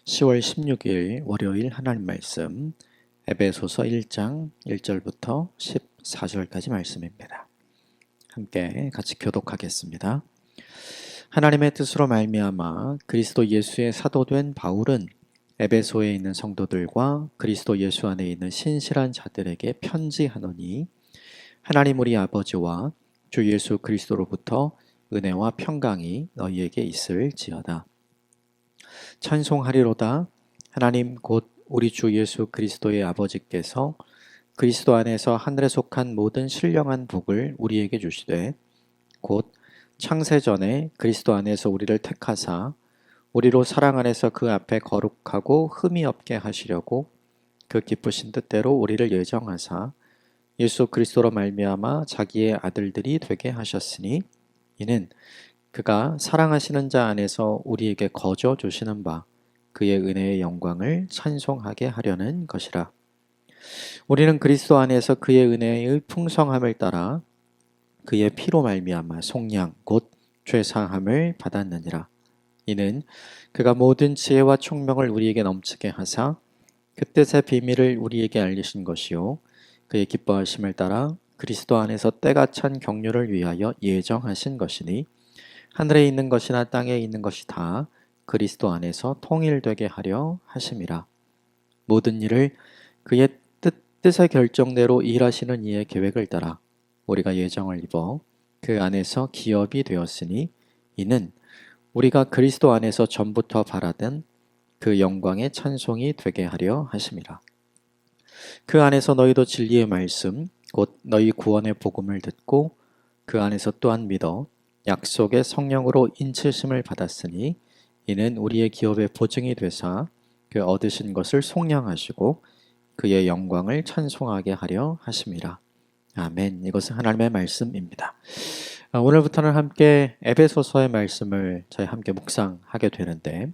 10월 16일 월요일 하나님 말씀 에베소서 1장 1절부터 14절까지 말씀입니다. 함께 같이 교독하겠습니다. 하나님의 뜻으로 말미암아 그리스도 예수의 사도된 바울은 에베소에 있는 성도들과 그리스도 예수 안에 있는 신실한 자들에게 편지하노니 하나님 우리 아버지와 주 예수 그리스도로부터 은혜와 평강이 너희에게 있을지어다. 찬송하리로다. 하나님 곧 우리 주 예수 그리스도의 아버지께서 그리스도 안에서 하늘에 속한 모든 신령한 복을 우리에게 주시되 곧 창세전에 그리스도 안에서 우리를 택하사 우리로 사랑 안에서 그 앞에 거룩하고 흠이 없게 하시려고 그 기쁘신 뜻대로 우리를 예정하사 예수 그리스도로 말미암아 자기의 아들들이 되게 하셨으니 이는 그가 사랑하시는 자 안에서 우리에게 거저 주시는 바 그의 은혜의 영광을 찬송하게 하려는 것이라. 우리는 그리스도 안에서 그의 은혜의 풍성함을 따라 그의 피로 말미암아 속량 곧 죄사함을 받았느니라. 이는 그가 모든 지혜와 총명을 우리에게 넘치게 하사 그 뜻의 비밀을 우리에게 알리신 것이요 그의 기뻐하심을 따라 그리스도 안에서 때가 찬 경륜을 위하여 예정하신 것이니 하늘에 있는 것이나 땅에 있는 것이 다 그리스도 안에서 통일되게 하려 하심이라. 모든 일을 그의 뜻의 결정대로 일하시는 이의 계획을 따라 우리가 예정을 입어 그 안에서 기업이 되었으니 이는 우리가 그리스도 안에서 전부터 바라던 그 영광의 찬송이 되게 하려 하심이라. 그 안에서 너희도 진리의 말씀 곧 너희 구원의 복음을 듣고 그 안에서 또한 믿어 약속의 성령으로 인치심을 받았으니 이는 우리의 기업의 보증이 되사 그 얻으신 것을 속량하시고 그의 영광을 찬송하게 하려 하심이라. 아멘. 이것은 하나님의 말씀입니다. 오늘부터는 함께 에베소서의 말씀을 저희 함께 묵상하게 되는데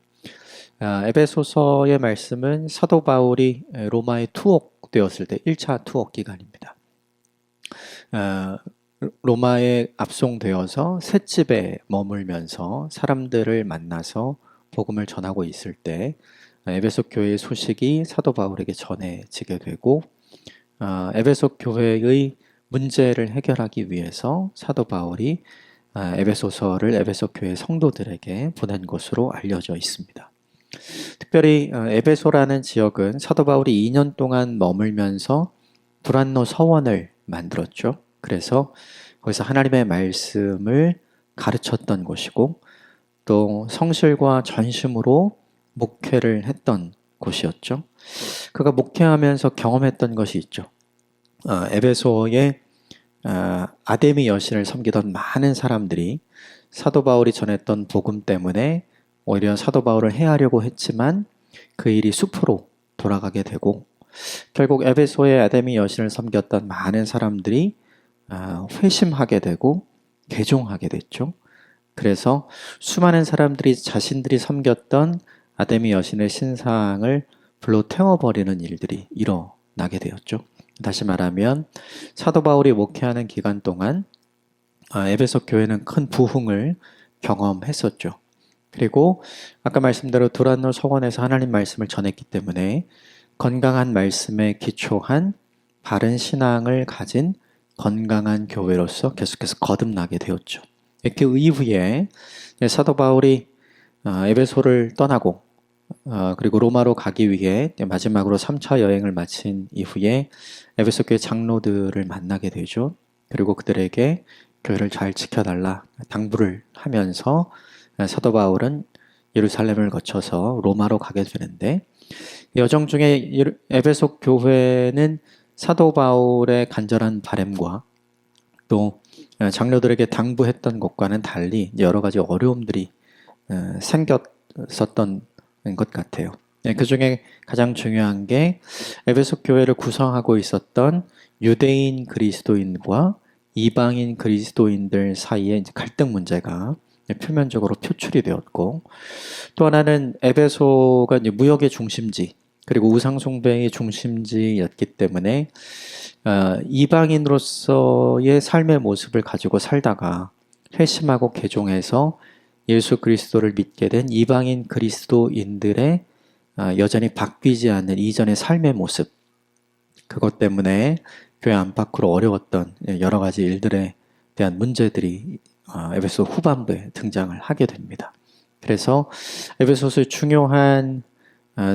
에베소서의 말씀은 사도 바울이 로마에 투옥되었을 때 1차 투옥 기간입니다. 로마에 압송되어서 셋집에 머물면서 사람들을 만나서 복음을 전하고 있을 때 에베소 교회의 소식이 사도 바울에게 전해지게 되고 에베소 교회의 문제를 해결하기 위해서 사도 바울이 에베소서를 에베소 교회 성도들에게 보낸 것으로 알려져 있습니다. 특별히 에베소라는 지역은 사도 바울이 2년 동안 머물면서 두란노 서원을 만들었죠. 그래서 거기서 하나님의 말씀을 가르쳤던 곳이고 또 성실과 전심으로 목회를 했던 곳이었죠. 그가 목회하면서 경험했던 것이 있죠. 에베소에 아데미 여신을 섬기던 많은 사람들이 사도 바울이 전했던 복음 때문에 오히려 사도 바울을 해하려고 했지만 그 일이 숲으로 돌아가게 되고 결국 에베소의 아데미 여신을 섬겼던 많은 사람들이 회심하게 되고 개종하게 됐죠. 그래서 수많은 사람들이 자신들이 섬겼던 아데미 여신의 신상을 불로 태워버리는 일들이 일어나게 되었죠. 다시 말하면 사도 바울이 목회하는 기간 동안 에베소 교회는 큰 부흥을 경험했었죠. 그리고 아까 말씀대로 두란노 서원에서 하나님 말씀을 전했기 때문에 건강한 말씀에 기초한 바른 신앙을 가진 건강한 교회로서 계속해서 거듭나게 되었죠. 이렇게 이후에 사도 바울이 에베소를 떠나고 그리고 로마로 가기 위해 마지막으로 3차 여행을 마친 이후에 에베소 교회 장로들을 만나게 되죠. 그리고 그들에게 교회를 잘 지켜달라 당부를 하면서 사도 바울은 예루살렘을 거쳐서 로마로 가게 되는데 여정 중에 에베소 교회는 사도 바울의 간절한 바람과 또 장로들에게 당부했던 것과는 달리 여러 가지 어려움들이 생겼었던 것 같아요. 그 중에 가장 중요한 게 에베소 교회를 구성하고 있었던 유대인 그리스도인과 이방인 그리스도인들 사이의 갈등 문제가 표면적으로 표출이 되었고 또 하나는 에베소가 무역의 중심지 그리고 우상숭배의 중심지였기 때문에 이방인으로서의 삶의 모습을 가지고 살다가 회심하고 개종해서 예수 그리스도를 믿게 된 이방인 그리스도인들의 여전히 바뀌지 않는 이전의 삶의 모습, 그것 때문에 교회 안팎으로 어려웠던 여러 가지 일들에 대한 문제들이 에베소 후반부에 등장을 하게 됩니다. 그래서 에베소서의 중요한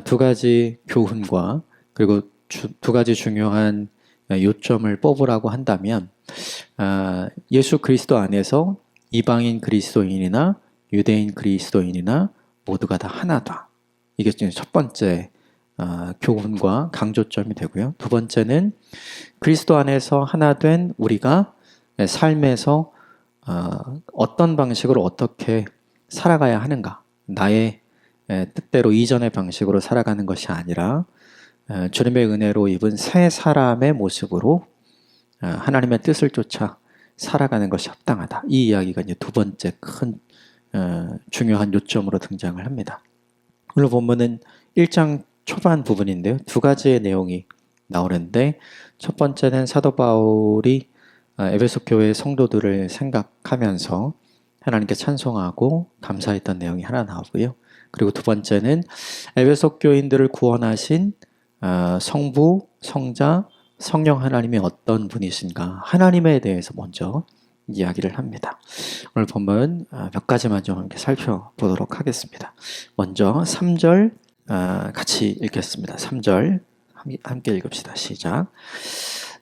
두 가지 교훈과 그리고 두 가지 중요한 요점을 뽑으라고 한다면 예수 그리스도 안에서 이방인 그리스도인이나 유대인 그리스도인이나 모두가 다 하나다. 이게 첫 번째 교훈과 강조점이 되고요. 두 번째는 그리스도 안에서 하나 된 우리가 삶에서 어떤 방식으로 어떻게 살아가야 하는가. 나의 뜻대로 이전의 방식으로 살아가는 것이 아니라 주님의 은혜로 입은 새 사람의 모습으로 하나님의 뜻을 쫓아 살아가는 것이 합당하다. 이 이야기가 이제 두 번째 큰 중요한 요점으로 등장을 합니다. 오늘 본문은 1장 초반 부분인데요. 두 가지의 내용이 나오는데 첫 번째는 사도 바울이 에베소 교회의 성도들을 생각하면서 하나님께 찬송하고 감사했던 내용이 하나 나오고요. 그리고 두 번째는 에베소 교인들을 구원하신 성부, 성자, 성령 하나님이 어떤 분이신가 하나님에 대해서 먼저 이야기를 합니다. 오늘 본문 몇 가지만 좀 함께 살펴보도록 하겠습니다. 먼저 3절 같이 읽겠습니다. 3절 함께 읽읍시다. 시작.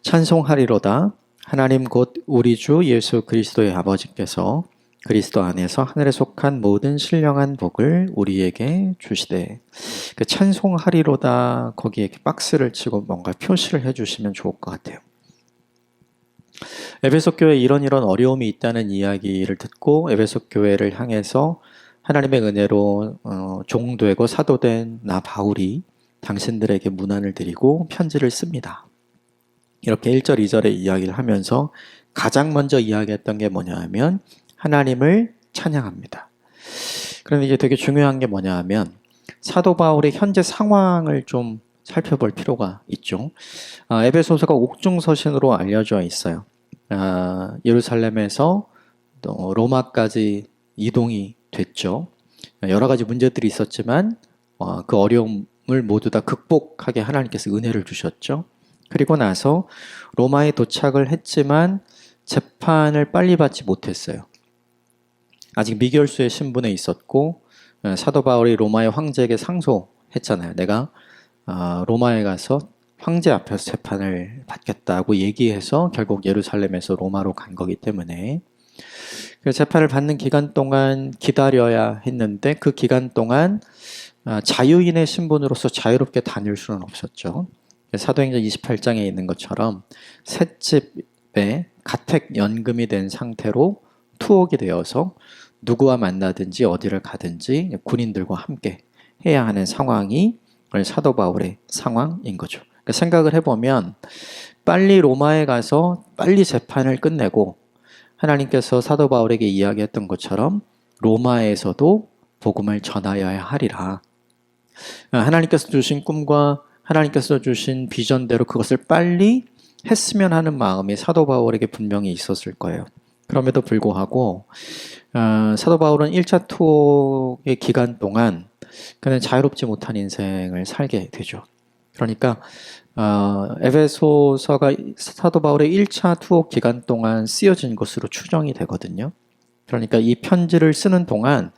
찬송하리로다 하나님 곧 우리 주 예수 그리스도의 아버지께서 그리스도 안에서 하늘에 속한 모든 신령한 복을 우리에게 주시되. 그 찬송하리로다 거기에 이렇게 박스를 치고 뭔가 표시를 해주시면 좋을 것 같아요. 에베소 교회에 이런 어려움이 있다는 이야기를 듣고 에베소 교회를 향해서 하나님의 은혜로 종되고 사도된 나 바울이 당신들에게 문안을 드리고 편지를 씁니다. 이렇게 1절, 2절의 이야기를 하면서 가장 먼저 이야기했던 게 뭐냐 하면 하나님을 찬양합니다. 그런데 이게 되게 중요한 게 뭐냐 하면 사도 바울의 현재 상황을 좀 살펴볼 필요가 있죠. 에베소서가 옥중서신으로 알려져 있어요. 예루살렘에서 로마까지 이동이 됐죠. 여러 가지 문제들이 있었지만 그 어려움을 모두 다 극복하게 하나님께서 은혜를 주셨죠. 그리고 나서 로마에 도착을 했지만 재판을 빨리 받지 못했어요. 아직 미결수의 신분에 있었고 사도 바울이 로마의 황제에게 상소했잖아요. 내가 로마에 가서 황제 앞에서 재판을 받겠다고 얘기해서 결국 예루살렘에서 로마로 간 거기 때문에 그 재판을 받는 기간 동안 기다려야 했는데 그 기간 동안 자유인의 신분으로서 자유롭게 다닐 수는 없었죠. 사도행전 28장에 있는 것처럼 셋집에 가택연금이 된 상태로 투옥이 되어서 누구와 만나든지 어디를 가든지 군인들과 함께 해야 하는 상황이 사도 바울의 상황인 거죠. 그러니까 생각을 해보면 빨리 로마에 가서 빨리 재판을 끝내고 하나님께서 사도 바울에게 이야기했던 것처럼 로마에서도 복음을 전하여야 하리라. 하나님께서 주신 꿈과 하나님께서 주신 비전대로 그것을 빨리 했으면 하는 마음이 사도 바울에게 분명히 있었을 거예요. 그럼에도 불구하고 사도 바울은 1차 투옥의 기간 동안 그는 자유롭지 못한 인생을 살게 되죠. 그러니까 에베소서가 사도 바울의 1차 투옥 기간 동안 쓰여진 것으로 추정이 되거든요. 그러니까 이 편지를 쓰는 동안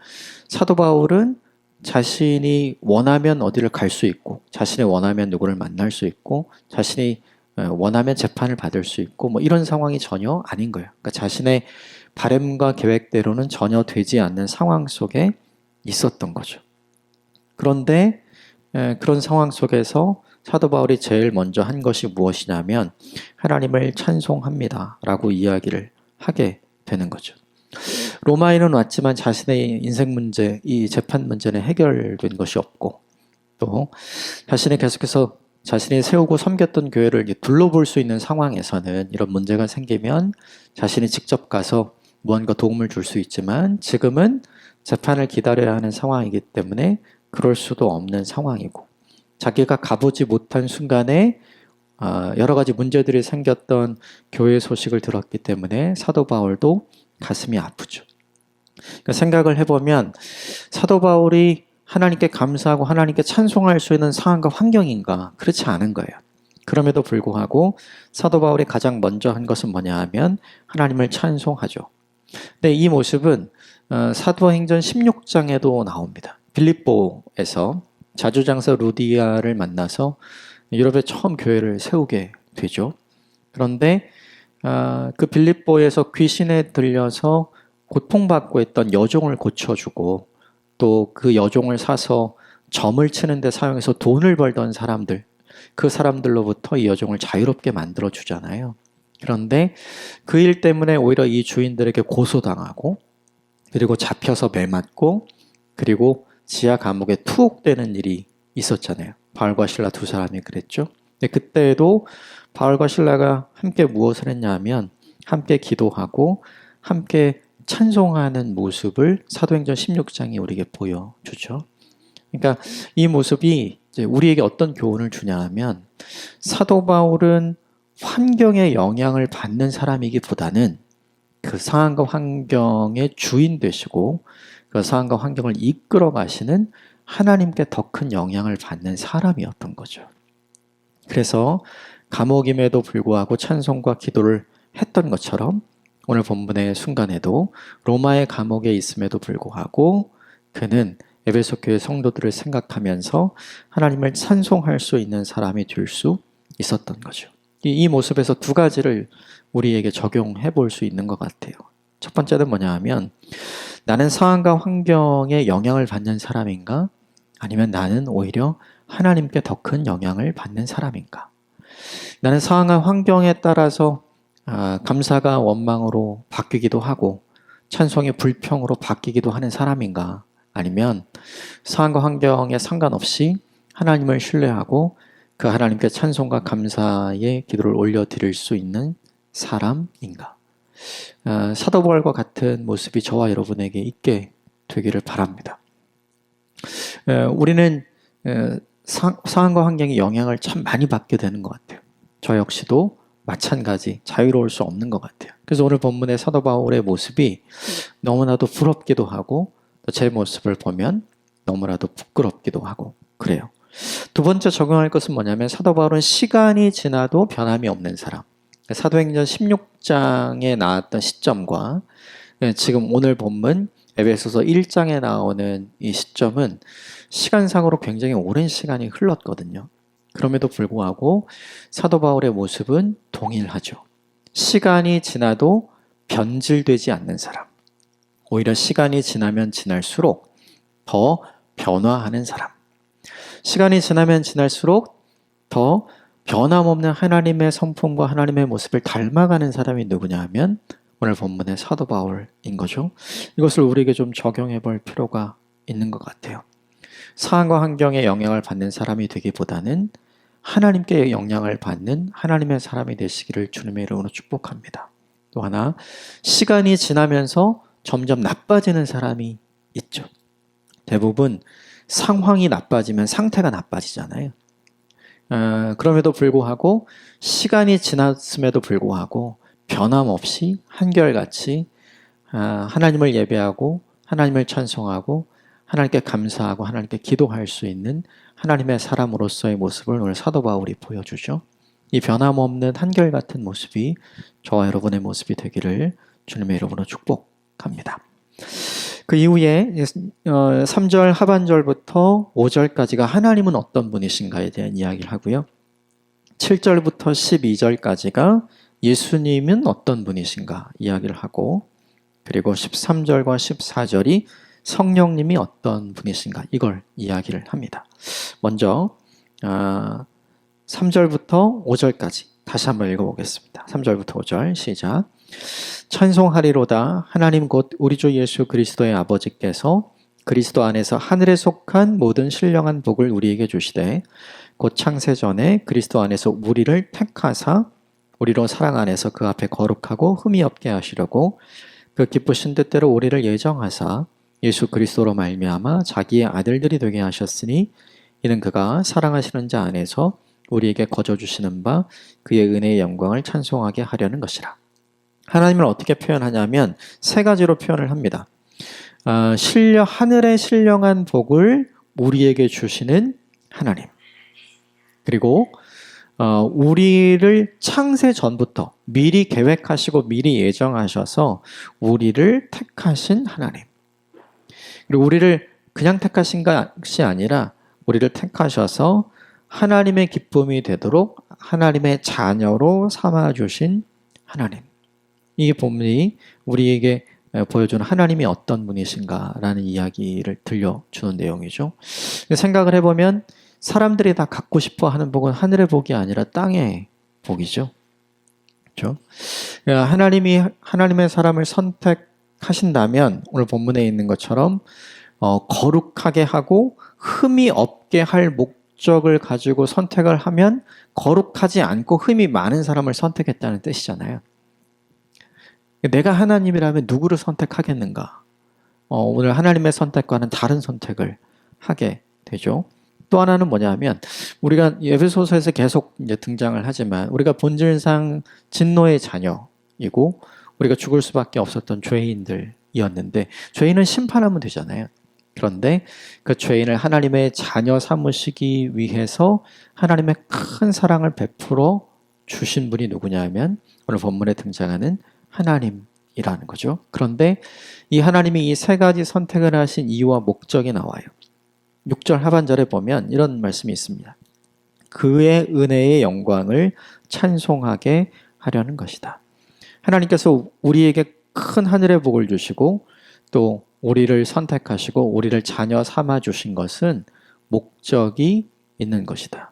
사도 바울은 자신이 원하면 어디를 갈 수 있고 자신이 원하면 누구를 만날 수 있고 자신이 원하면 재판을 받을 수 있고 뭐 이런 상황이 전혀 아닌 거예요. 그러니까 자신의 바램과 계획대로는 전혀 되지 않는 상황 속에 있었던 거죠. 그런데 그런 상황 속에서 사도 바울이 제일 먼저 한 것이 무엇이냐면 하나님을 찬송합니다 라고 이야기를 하게 되는 거죠. 로마에는 왔지만 자신의 인생 문제, 이 재판 문제는 해결된 것이 없고 또 자신이 계속해서 자신이 세우고 섬겼던 교회를 둘러볼 수 있는 상황에서는 이런 문제가 생기면 자신이 직접 가서 무언가 도움을 줄 수 있지만 지금은 재판을 기다려야 하는 상황이기 때문에 그럴 수도 없는 상황이고 자기가 가보지 못한 순간에 여러 가지 문제들이 생겼던 교회 소식을 들었기 때문에 사도 바울도 가슴이 아프죠. 그러니까 생각을 해보면 사도 바울이 하나님께 감사하고 하나님께 찬송할 수 있는 상황과 환경인가? 그렇지 않은 거예요. 그럼에도 불구하고 사도 바울이 가장 먼저 한 것은 뭐냐 하면 하나님을 찬송하죠. 근데 이 모습은 사도행전 16장에도 나옵니다. 빌립보에서 자주장사 루디아를 만나서 유럽에 처음 교회를 세우게 되죠. 그런데 그 빌립보에서 귀신에 들려서 고통받고 있던 여종을 고쳐주고 또 그 여종을 사서 점을 치는 데 사용해서 돈을 벌던 사람들, 그 사람들로부터 이 여종을 자유롭게 만들어 주잖아요. 그런데 그 일 때문에 오히려 이 주인들에게 고소당하고 그리고 잡혀서 매맞고 그리고 지하 감옥에 투옥되는 일이 있었잖아요. 바울과 실라 두 사람이 그랬죠. 근데 그때에도 바울과 실라가 함께 무엇을 했냐면 함께 기도하고 함께 찬송하는 모습을 사도행전 16장이 우리에게 보여주죠. 그러니까 이 모습이 이제 우리에게 어떤 교훈을 주냐 하면 사도 바울은 환경의 영향을 받는 사람이기보다는 그 상황과 환경의 주인 되시고 그 상황과 환경을 이끌어 가시는 하나님께 더 큰 영향을 받는 사람이었던 거죠. 그래서 감옥임에도 불구하고 찬송과 기도를 했던 것처럼 오늘 본문의 순간에도 로마의 감옥에 있음에도 불구하고 그는 에베소 교회 성도들을 생각하면서 하나님을 찬송할 수 있는 사람이 될 수 있었던 거죠. 이 모습에서 두 가지를 우리에게 적용해 볼 수 있는 것 같아요. 첫 번째는 뭐냐 하면 나는 상황과 환경에 영향을 받는 사람인가? 아니면 나는 오히려 하나님께 더 큰 영향을 받는 사람인가? 나는 상황과 환경에 따라서 감사가 원망으로 바뀌기도 하고 찬송이 불평으로 바뀌기도 하는 사람인가? 아니면 상황과 환경에 상관없이 하나님을 신뢰하고 그 하나님께 찬송과 감사의 기도를 올려드릴 수 있는 사람인가? 사도 바울과 같은 모습이 저와 여러분에게 있게 되기를 바랍니다. 우리는 상황과 환경의 영향을 참 많이 받게 되는 것 같아요. 저 역시도 마찬가지 자유로울 수 없는 것 같아요. 그래서 오늘 본문의 사도 바울의 모습이 너무나도 부럽기도 하고 제 모습을 보면 너무나도 부끄럽기도 하고 그래요. 두 번째 적용할 것은 뭐냐면 사도 바울은 시간이 지나도 변함이 없는 사람. 사도행전 16장에 나왔던 시점과 지금 오늘 본문 에베소서 1장에 나오는 이 시점은 시간상으로 굉장히 오랜 시간이 흘렀거든요. 그럼에도 불구하고 사도 바울의 모습은 동일하죠. 시간이 지나도 변질되지 않는 사람. 오히려 시간이 지나면 지날수록 더 변화하는 사람. 시간이 지나면 지날수록 더 변함없는 하나님의 성품과 하나님의 모습을 닮아가는 사람이 누구냐 하면 오늘 본문의 사도 바울인 거죠. 이것을 우리에게 좀 적용해 볼 필요가 있는 것 같아요. 상황과 환경에 영향을 받는 사람이 되기보다는 하나님께 영향을 받는 하나님의 사람이 되시기를 주님의 이름으로 축복합니다. 또 하나, 시간이 지나면서 점점 나빠지는 사람이 있죠. 대부분 상황이 나빠지면 상태가 나빠지잖아요. 그럼에도 불구하고 시간이 지났음에도 불구하고 변함없이 한결같이 하나님을 예배하고 하나님을 찬송하고 하나님께 감사하고 하나님께 기도할 수 있는 하나님의 사람으로서의 모습을 오늘 사도 바울이 보여주죠. 이 변함없는 한결같은 모습이 저와 여러분의 모습이 되기를 주님의 이름으로 축복합니다. 그 이후에 3절 하반절부터 5절까지가 하나님은 어떤 분이신가에 대한 이야기를 하고요. 7절부터 12절까지가 예수님은 어떤 분이신가 이야기를 하고 그리고 13절과 14절이 성령님이 어떤 분이신가 이걸 이야기를 합니다. 먼저 3절부터 5절까지 다시 한번 읽어보겠습니다. 3절부터 5절 시작. 찬송하리로다 하나님 곧 우리 주 예수 그리스도의 아버지께서 그리스도 안에서 하늘에 속한 모든 신령한 복을 우리에게 주시되 곧 창세전에 그리스도 안에서 우리를 택하사 우리로 사랑 안에서 그 앞에 거룩하고 흠이 없게 하시려고 그 기쁘신 뜻대로 우리를 예정하사 예수 그리스도로 말미암아 자기의 아들들이 되게 하셨으니 이는 그가 사랑하시는 자 안에서 우리에게 거저 주시는 바 그의 은혜의 영광을 찬송하게 하려는 것이라. 하나님을 어떻게 표현하냐면 세 가지로 표현을 합니다. 하늘의 신령한 복을 우리에게 주시는 하나님. 그리고 우리를 창세 전부터 미리 계획하시고 미리 예정하셔서 우리를 택하신 하나님. 그리고 우리를 그냥 택하신 것이 아니라 우리를 택하셔서 하나님의 기쁨이 되도록 하나님의 자녀로 삼아주신 하나님. 이 본문이 우리에게 보여주는 하나님이 어떤 분이신가라는 이야기를 들려주는 내용이죠. 생각을 해보면 사람들이 다 갖고 싶어 하는 복은 하늘의 복이 아니라 땅의 복이죠. 그렇죠? 하나님의 사람을 선택하신다면 오늘 본문에 있는 것처럼 거룩하게 하고 흠이 없게 할 목적을 가지고 선택을 하면 거룩하지 않고 흠이 많은 사람을 선택했다는 뜻이잖아요. 내가 하나님이라면 누구를 선택하겠는가? 오늘 하나님의 선택과는 다른 선택을 하게 되죠. 또 하나는 뭐냐면 우리가 에베소서에서 계속 이제 등장을 하지만 우리가 본질상 진노의 자녀이고 우리가 죽을 수밖에 없었던 죄인들이었는데 죄인은 심판하면 되잖아요. 그런데 그 죄인을 하나님의 자녀 삼으시기 위해서 하나님의 큰 사랑을 베풀어 주신 분이 누구냐면 오늘 본문에 등장하는 하나님이라는 거죠. 그런데 이 하나님이 이 세 가지 선택을 하신 이유와 목적이 나와요. 6절 하반절에 보면 이런 말씀이 있습니다. 그의 은혜의 영광을 찬송하게 하려는 것이다. 하나님께서 우리에게 큰 하늘의 복을 주시고 또 우리를 선택하시고 우리를 자녀 삼아 주신 것은 목적이 있는 것이다.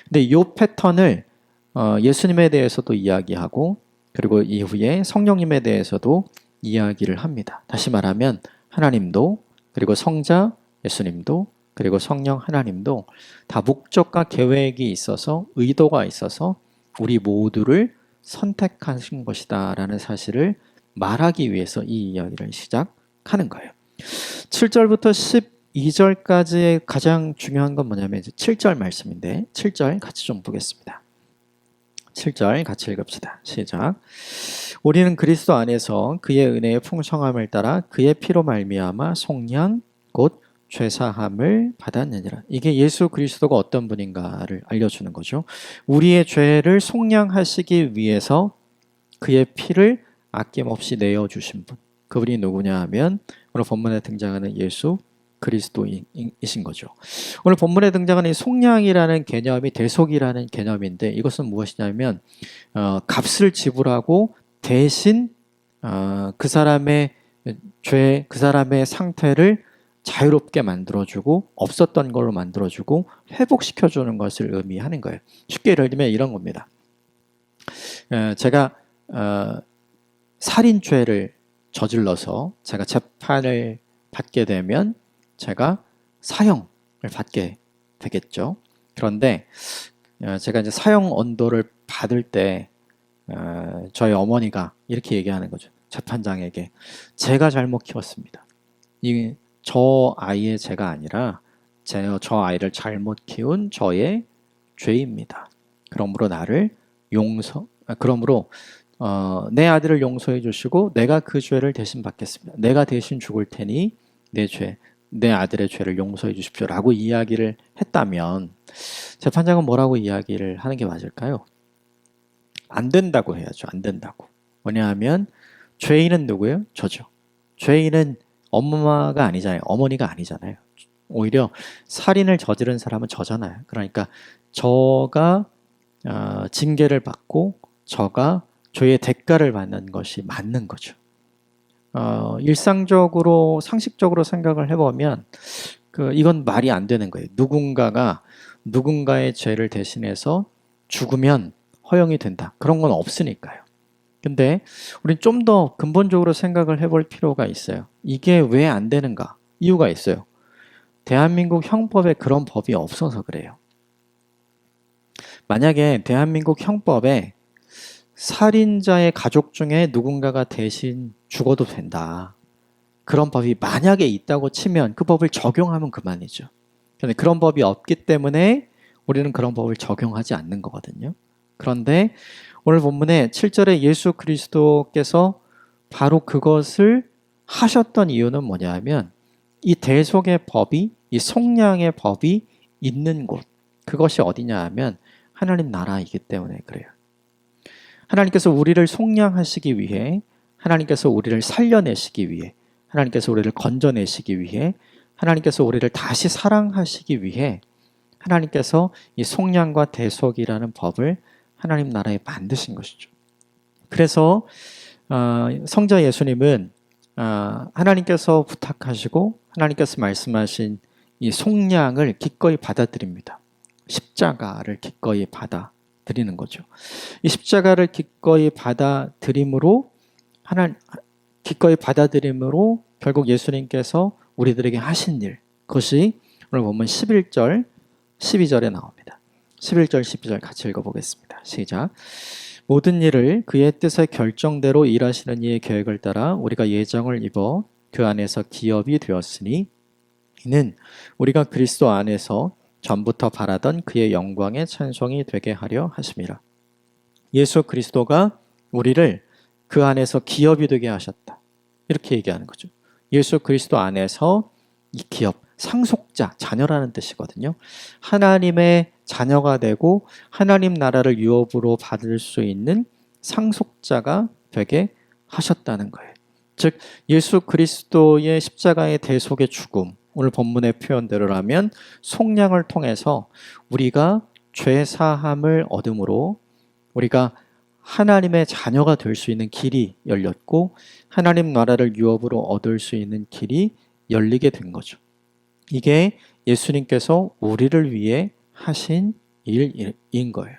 근데 이 패턴을 예수님에 대해서도 이야기하고 그리고 이후에 성령님에 대해서도 이야기를 합니다. 다시 말하면 하나님도 그리고 성자 예수님도 그리고 성령 하나님도 다 목적과 계획이 있어서 의도가 있어서 우리 모두를 선택하신 것이다 라는 사실을 말하기 위해서 이 이야기를 시작하는 거예요. 7절부터 12절까지의 가장 중요한 건 뭐냐면 7절 말씀인데 7절 같이 좀 보겠습니다. 7절 같이 읽읍시다. 시작. 우리는 그리스도 안에서 그의 은혜의 풍성함을 따라 그의 피로 말미암아 속량 곧 죄사함을 받았느니라. 이게 예수 그리스도가 어떤 분인가를 알려주는 거죠. 우리의 죄를 속량하시기 위해서 그의 피를 아낌없이 내어주신 분. 그분이 누구냐 하면 오늘 본문에 등장하는 예수 그리스도이신 거죠. 오늘 본문에 등장하는 이 속량이라는 개념이 대속이라는 개념인데 이것은 무엇이냐면 값을 지불하고 대신 그 사람의 죄, 그 사람의 상태를 자유롭게 만들어주고 없었던 걸로 만들어주고 회복시켜주는 것을 의미하는 거예요. 쉽게 예를 들면 이런 겁니다. 제가 살인죄를 저질러서 제가 재판을 받게 되면 제가 사형을 받게 되겠죠. 그런데 제가 이제 사형 언도를 받을 때 저희 어머니가 이렇게 얘기하는 거죠. 재판장에게 제가 잘못 키웠습니다. 저 아이의 죄가 아니라 저 아이를 잘못 키운 저의 죄입니다. 그러므로 내 아들을 용서해 주시고 내가 그 죄를 대신 받겠습니다. 내가 대신 죽을 테니 내 아들의 죄를 용서해 주십시오라고 이야기를 했다면 재판장은 뭐라고 이야기를 하는 게 맞을까요? 안 된다고 해야죠. 안 된다고. 왜냐하면 죄인은 누구예요? 저죠. 죄인은 엄마가 아니잖아요. 어머니가 아니잖아요. 오히려 살인을 저지른 사람은 저잖아요. 그러니까 저가 징계를 받고 저가 죄의 대가를 받는 것이 맞는 거죠. 일상적으로 상식적으로 생각을 해보면 이건 말이 안 되는 거예요. 누군가가 누군가의 죄를 대신해서 죽으면 허용이 된다. 그런 건 없으니까요. 근데 우린 좀 더 근본적으로 생각을 해볼 필요가 있어요. 이게 왜 안 되는가? 이유가 있어요. 대한민국 형법에 그런 법이 없어서 그래요. 만약에 대한민국 형법에 살인자의 가족 중에 누군가가 대신 죽어도 된다. 그런 법이 만약에 있다고 치면 그 법을 적용하면 그만이죠. 그런데 그런 법이 없기 때문에 우리는 그런 법을 적용하지 않는 거거든요. 그런데 오늘 본문에 7절에 예수 그리스도께서 바로 그것을 하셨던 이유는 뭐냐 하면 이 대속의 법이 이 속량의 법이 있는 곳, 그것이 어디냐 하면 하나님 나라이기 때문에 그래요. 하나님께서 우리를 속량하시기 위해, 하나님께서 우리를 살려내시기 위해, 하나님께서 우리를 건져내시기 위해, 하나님께서 우리를 다시 사랑하시기 위해 하나님께서 이 속량과 대속이라는 법을 하나님 나라에 만드신 것이죠. 그래서 성자 예수님은 하나님께서 부탁하시고 하나님께서 말씀하신 이 속량을 기꺼이 받아들입니다. 십자가를 기꺼이 받아들이는 거죠. 이 십자가를 기꺼이 받아들임으로 결국 예수님께서 우리들에게 하신 일, 그것이 오늘 보면 11절, 12절에 나옵니다. 11절, 12절 같이 읽어보겠습니다. 시작. 모든 일을 그의 뜻의 결정대로 일하시는 이의 계획을 따라 우리가 예정을 입어 그 안에서 기업이 되었으니 이는 우리가 그리스도 안에서 전부터 바라던 그의 영광의 찬송이 되게 하려 하심이라. 예수 그리스도가 우리를 그 안에서 기업이 되게 하셨다. 이렇게 얘기하는 거죠. 예수 그리스도 안에서 이 기업, 상속자, 자녀라는 뜻이거든요. 하나님의 자녀가 되고 하나님 나라를 유업으로 받을 수 있는 상속자가 되게 하셨다는 거예요. 즉 예수 그리스도의 십자가의 대속의 죽음, 오늘 본문의 표현대로라면 속량을 통해서 우리가 죄 사함을 얻음으로 우리가 하나님의 자녀가 될 수 있는 길이 열렸고 하나님 나라를 유업으로 얻을 수 있는 길이 열리게 된 거죠. 이게 예수님께서 우리를 위해 하신 일인 거예요.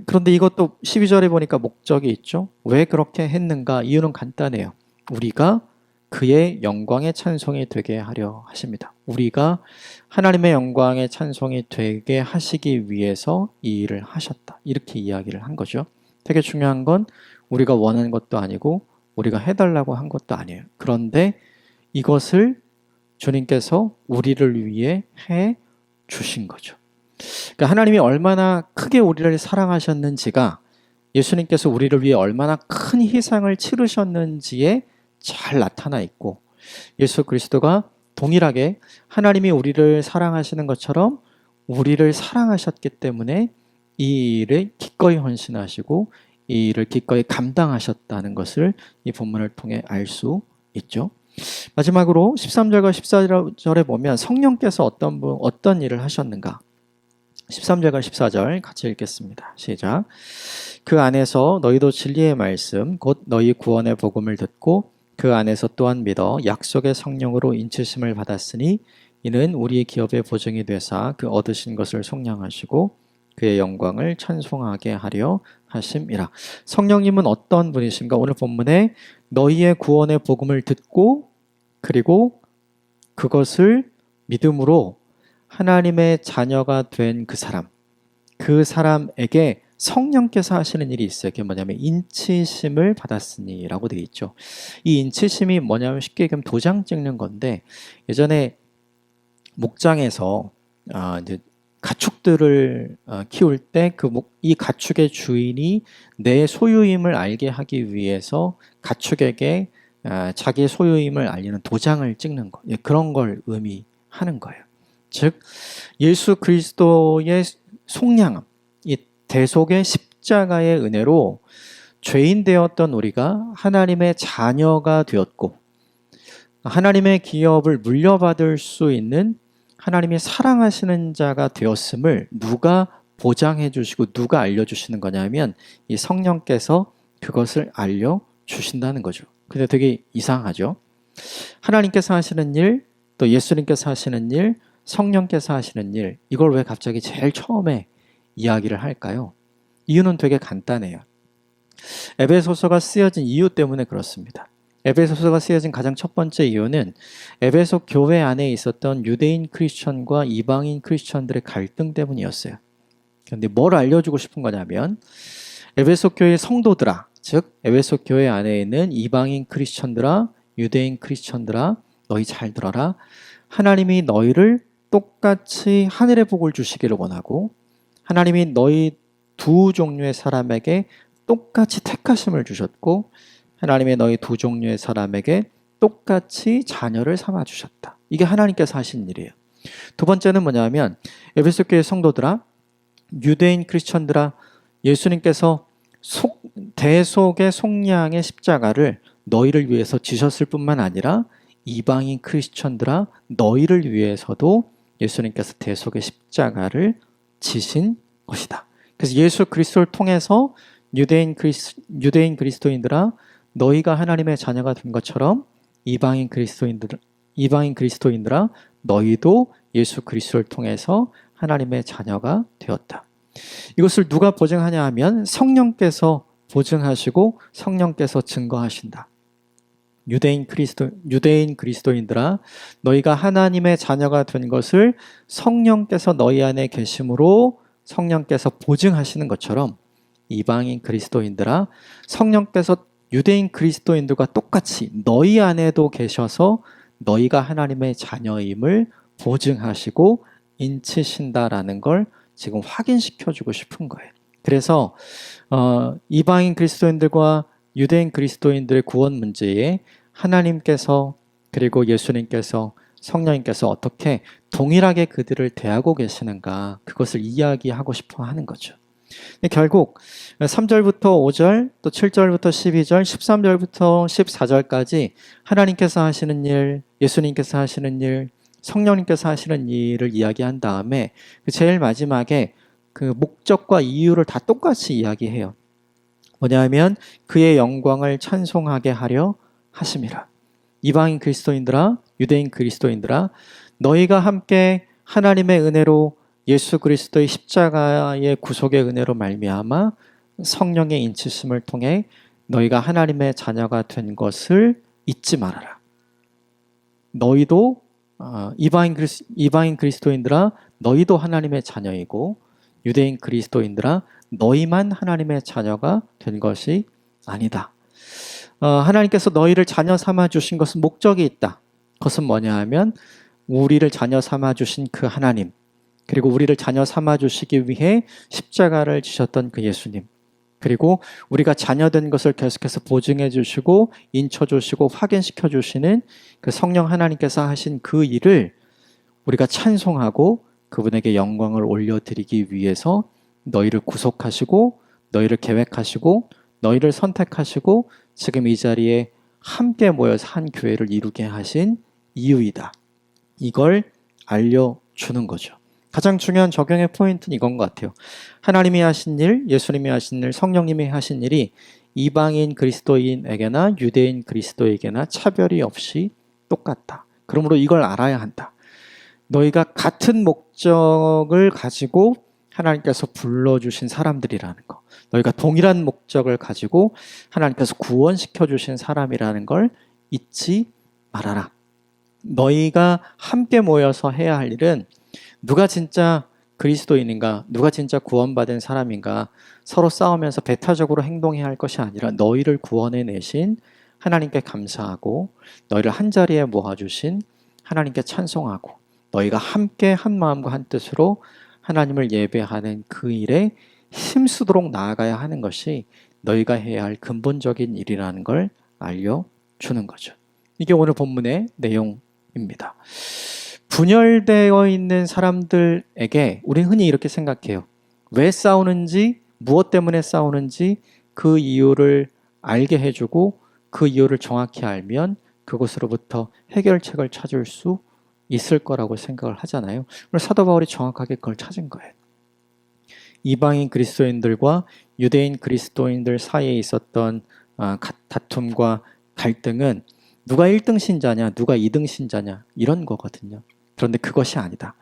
그런데 이것도 12절에 보니까 목적이 있죠. 왜 그렇게 했는가? 이유는 간단해요. 우리가 그의 영광의 찬송이 되게 하려 하십니다. 우리가 하나님의 영광의 찬송이 되게 하시기 위해서 이 일을 하셨다. 이렇게 이야기를 한 거죠. 되게 중요한 건 우리가 원하는 것도 아니고 우리가 해달라고 한 것도 아니에요. 그런데 이것을 주님께서 우리를 위해 해 주신 거죠. 그러니까 하나님이 얼마나 크게 우리를 사랑하셨는지가 예수님께서 우리를 위해 얼마나 큰 희생을 치르셨는지에 잘 나타나 있고 예수 그리스도가 동일하게 하나님이 우리를 사랑하시는 것처럼 우리를 사랑하셨기 때문에 이 일을 기꺼이 헌신하시고 이 일을 기꺼이 감당하셨다는 것을 이 본문을 통해 알 수 있죠. 마지막으로 13절과 14절에 보면 성령께서 어떤 일을 하셨는가? 13절과 14절 같이 읽겠습니다. 시작. 그 안에서 너희도 진리의 말씀 곧 너희 구원의 복음을 듣고 그 안에서 또한 믿어 약속의 성령으로 인치심을 받았으니 이는 우리의 기업의 보증이 되사 그 얻으신 것을 속량하시고 그의 영광을 찬송하게 하려 하심이라. 성령님은 어떤 분이신가? 오늘 본문에 너희의 구원의 복음을 듣고 그리고 그것을 믿음으로 하나님의 자녀가 된 그 사람에게 성령께서 하시는 일이 있어요. 그게 뭐냐면 인치심을 받았으니 라고 되어 있죠. 이 인치심이 뭐냐면 쉽게 얘기하면 도장 찍는 건데 예전에 목장에서 이제 가축들을 키울 때 이 가축의 주인이 내 소유임을 알게 하기 위해서 가축에게 자기의 소유임을 알리는 도장을 찍는 것, 그런 걸 의미하는 거예요. 즉 예수 그리스도의 속량함, 이 대속의 십자가의 은혜로 죄인 되었던 우리가 하나님의 자녀가 되었고 하나님의 기업을 물려받을 수 있는 하나님이 사랑하시는 자가 되었음을 누가 보장해 주시고 누가 알려주시는 거냐면 이 성령께서 그것을 알려주신다는 거죠. 근데 되게 이상하죠. 하나님께서 하시는 일, 또 예수님께서 하시는 일, 성령께서 하시는 일, 이걸 왜 갑자기 제일 처음에 이야기를 할까요? 이유는 되게 간단해요. 에베소서가 쓰여진 이유 때문에 그렇습니다. 에베소서가 쓰여진 가장 첫 번째 이유는 에베소 교회 안에 있었던 유대인 크리스천과 이방인 크리스천들의 갈등 때문이었어요. 그런데 뭘 알려주고 싶은 거냐면 에베소 교회 성도들아, 즉 에베소 교회 안에 있는 이방인 크리스천들아, 유대인 크리스천들아, 너희 잘 들어라. 하나님이 너희를 똑같이 하늘의 복을 주시기를 원하고 하나님이 너희 두 종류의 사람에게 똑같이 택하심을 주셨고 하나님의 너희 두 종류의 사람에게 똑같이 자녀를 삼아 주셨다. 이게 하나님께서 하신 일이에요. 두 번째는 뭐냐면 에베소 교회 성도들아, 유대인 크리스천들아, 예수님께서 대속의 속량의 십자가를 너희를 위해서 지셨을 뿐만 아니라 이방인 크리스천들아, 너희를 위해서도 예수님께서 대속의 십자가를 지신 것이다. 그래서 예수 그리스도를 통해서 유대인 그리스도인들아, 너희가 하나님의 자녀가 된 것처럼 이방인 그리스도인들아, 너희도 예수 그리스도를 통해서 하나님의 자녀가 되었다. 이것을 누가 보증하냐 하면 성령께서 보증하시고 성령께서 증거하신다. 유대인 그리스도인들아, 너희가 하나님의 자녀가 된 것을 성령께서 너희 안에 계심으로 성령께서 보증하시는 것처럼 이방인 그리스도인들아, 성령께서 유대인 그리스도인들과 똑같이 너희 안에도 계셔서 너희가 하나님의 자녀임을 보증하시고 인치신다라는 걸 지금 확인시켜주고 싶은 거예요. 그래서 이방인 그리스도인들과 유대인 그리스도인들의 구원 문제에 하나님께서 그리고 예수님께서 성령님께서 어떻게 동일하게 그들을 대하고 계시는가, 그것을 이야기하고 싶어 하는 거죠. 결국 3절부터 5절, 또 7절부터 12절, 13절부터 14절까지 하나님께서 하시는 일, 예수님께서 하시는 일, 성령님께서 하시는 일을 이야기한 다음에 제일 마지막에 그 목적과 이유를 다 똑같이 이야기해요. 뭐냐면 그의 영광을 찬송하게 하려 하심이라. 이방인 그리스도인들아, 유대인 그리스도인들아, 너희가 함께 하나님의 은혜로 예수 그리스도의 십자가의 구속의 은혜로 말미암아 성령의 인치심을 통해 너희가 하나님의 자녀가 된 것을 잊지 말아라. 너희도 이방인 그리스도인들아, 너희도 하나님의 자녀이고 유대인 그리스도인들아, 너희만 하나님의 자녀가 된 것이 아니다. 하나님께서 너희를 자녀 삼아 주신 것은 목적이 있다. 그것은 뭐냐 하면 우리를 자녀 삼아 주신 그 하나님, 그리고 우리를 자녀 삼아 주시기 위해 십자가를 지셨던 그 예수님, 그리고 우리가 자녀된 것을 계속해서 보증해 주시고 인쳐 주시고 확인시켜 주시는 그 성령 하나님께서 하신 그 일을 우리가 찬송하고 그분에게 영광을 올려드리기 위해서 너희를 구속하시고 너희를 계획하시고 너희를 선택하시고 지금 이 자리에 함께 모여서 한 교회를 이루게 하신 이유이다. 이걸 알려주는 거죠. 가장 중요한 적용의 포인트는 이건 것 같아요. 하나님이 하신 일, 예수님이 하신 일, 성령님이 하신 일이 이방인 그리스도인에게나 유대인 그리스도에게나 차별이 없이 똑같다. 그러므로 이걸 알아야 한다. 너희가 같은 목적을 가지고 하나님께서 불러주신 사람들이라는 거, 너희가 동일한 목적을 가지고 하나님께서 구원시켜 주신 사람이라는 걸 잊지 말아라. 너희가 함께 모여서 해야 할 일은 누가 진짜 그리스도인인가, 누가 진짜 구원받은 사람인가 서로 싸우면서 배타적으로 행동해야 할 것이 아니라 너희를 구원해 내신 하나님께 감사하고 너희를 한자리에 모아주신 하나님께 찬송하고 너희가 함께 한 마음과 한 뜻으로 하나님을 예배하는 그 일에 힘쓰도록 나아가야 하는 것이 너희가 해야 할 근본적인 일이라는 걸 알려주는 거죠. 이게 오늘 본문의 내용입니다. 분열되어 있는 사람들에게 우리는 흔히 이렇게 생각해요. 왜 싸우는지, 무엇 때문에 싸우는지 그 이유를 알게 해주고 그 이유를 정확히 알면 그것으로부터 해결책을 찾을 수 있을 거라고 생각을 하잖아요. 그래서 사도 바울이 정확하게 그걸 찾은 거예요. 이방인 그리스도인들과 유대인 그리스도인들 사이에 있었던 다툼과 갈등은 누가 1등 신자냐, 누가 2등 신자냐 이런 거거든요. 그런데 그것이 아니다.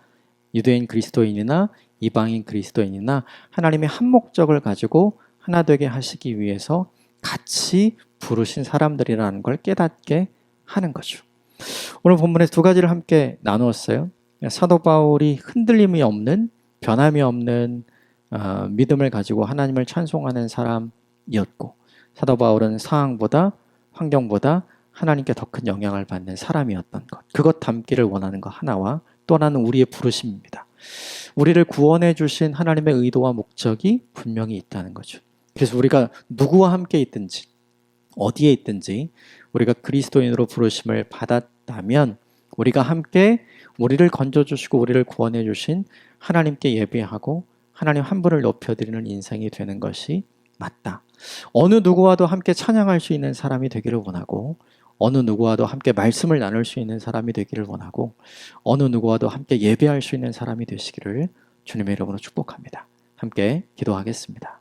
유대인 그리스도인이나 이방인 그리스도인이나 하나님의 한 목적을 가지고 하나 되게 하시기 위해서 같이 부르신 사람들이라는 걸 깨닫게 하는 거죠. 오늘 본문에 두 가지를 함께 나누었어요. 사도 바울이 흔들림이 없는, 변함이 없는 믿음을 가지고 하나님을 찬송하는 사람이었고, 사도 바울은 상황보다, 환경보다 하나님께 더 큰 영향을 받는 사람이었던 것, 그것 담기를 원하는 것 하나와 또 하나는 우리의 부르심입니다. 우리를 구원해 주신 하나님의 의도와 목적이 분명히 있다는 거죠. 그래서 우리가 누구와 함께 있든지 어디에 있든지 우리가 그리스도인으로 부르심을 받았다면 우리가 함께 우리를 건져주시고 우리를 구원해 주신 하나님께 예배하고 하나님 한 분을 높여드리는 인생이 되는 것이 맞다. 어느 누구와도 함께 찬양할 수 있는 사람이 되기를 원하고, 어느 누구와도 함께 말씀을 나눌 수 있는 사람이 되기를 원하고, 어느 누구와도 함께 예배할 수 있는 사람이 되시기를 주님의 이름으로 축복합니다. 함께 기도하겠습니다.